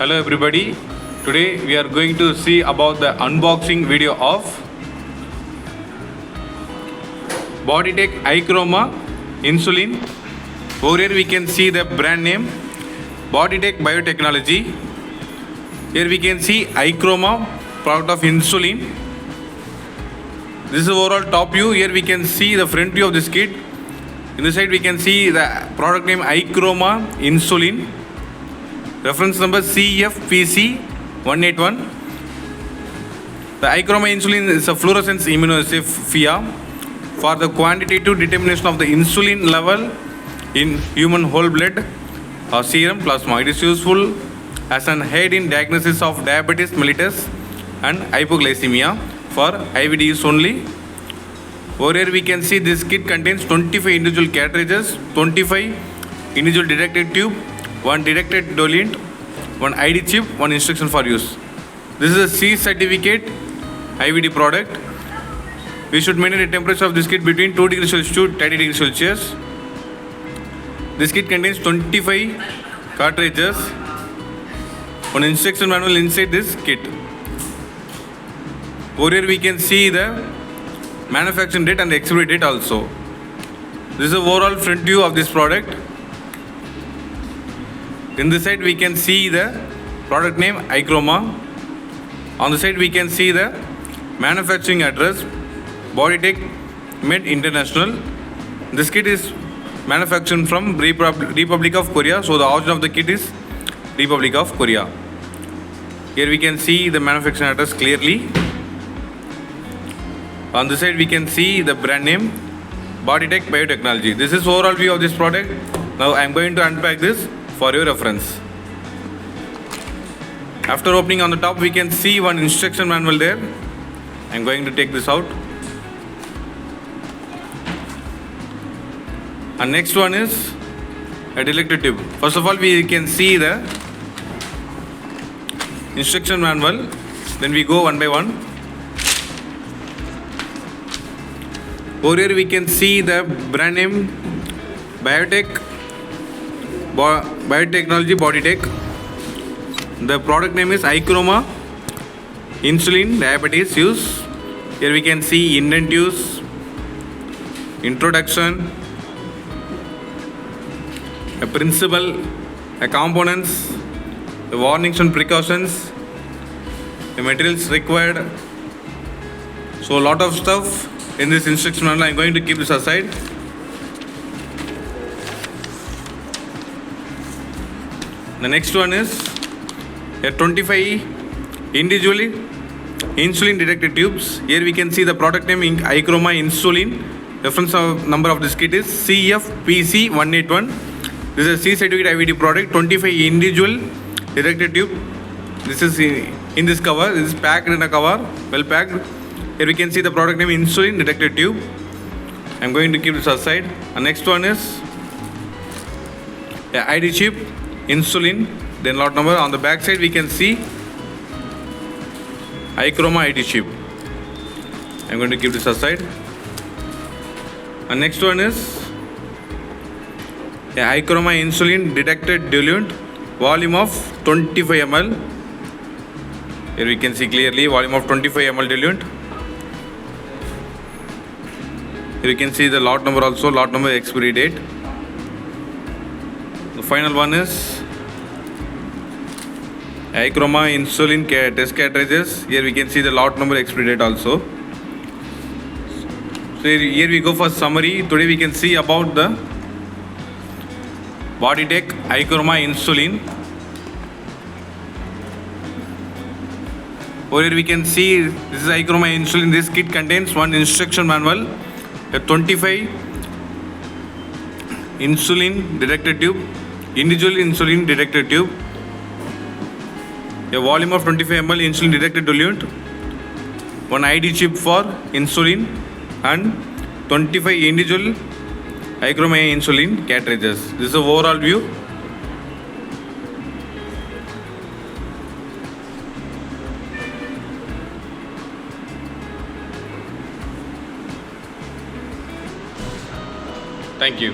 Hello everybody. Today we are going to see about the unboxing video of Boditech ichroma Insulin. Over here we can see the brand name Boditech Biotechnology. Here we can see ichroma product of insulin. This is overall top view. Here we can see the front view of this kit. In this side we can see the product name ichroma Insulin. Reference number CFPC181. The ichroma insulin is a fluorescence immunoassay FIA for the quantitative determination of the insulin level in human whole blood or serum plasma. It is useful as an aid in diagnosis of diabetes mellitus and hypoglycemia for IVD use only. Over here we can see this kit contains 25 individual cartridges, 25 individual detected tube, 1 detected diluent, 1 ID chip, 1 instruction for use. This is a C certificate IVD product. We should maintain the temperature of this kit between 2 degrees Celsius to 30 degrees Celsius. This kit contains 25 cartridges, 1 instruction manual inside this kit. Over here we can see the manufacturing date and the expiry date also. This is the overall front view of this product. In this side we can see the product name ichroma. On the side we can see the manufacturing address Boditech Med International. This kit is manufactured from Republic of Korea, so the origin of the kit is Republic of Korea. Here we can see the manufacturing address clearly. On this side we can see the brand name Boditech Biotechnology. This is overall view of this product. Now I am going to unpack this for your reference. After opening on the top we can see one instruction manual there. I am going to take this out. And next one is a detector tube. First of all we can see the instruction manual. Then we go one by one. Over here we can see the brand name Biotechnology Boditech. The product name is ichroma Insulin Diabetes use. Here we can see indent use, introduction, a principle, a components, the warnings and precautions, the materials required. So a lot of stuff in this instruction manual. I am going to keep this aside. The next one is a 25 individually insulin detected tubes. Here we can see the product name ichroma Insulin. Reference number of this kit is CFPC181. This is a C certificate IVD product. 25 individual detected tube. This is in this cover. This is packed in a cover, well packed. Here we can see the product name insulin detected tube. I am going to keep this aside. And next one is the ID chip, insulin, then lot number. On the back side we can see ichroma ID chip. I am going to keep this aside. And next one is the ichroma insulin detected diluent, volume of 25 ml. Here we can see clearly volume of 25 ml diluent. Here you can see the lot number also, lot number, expiry date. The final one is ichroma insulin test cartridges. Here we can see the lot number, expiry date also. So here we go for summary. Today we can see about the Boditech ichroma Insulin. Over here we can see this is ichroma Insulin. This kit contains one instruction manual, a 25 insulin detector tube, individual insulin detector tube, a volume of 25 ml insulin detector diluent, one ID chip for insulin, and 25 individual ichroma insulin cartridges. This is the overall view. Thank you.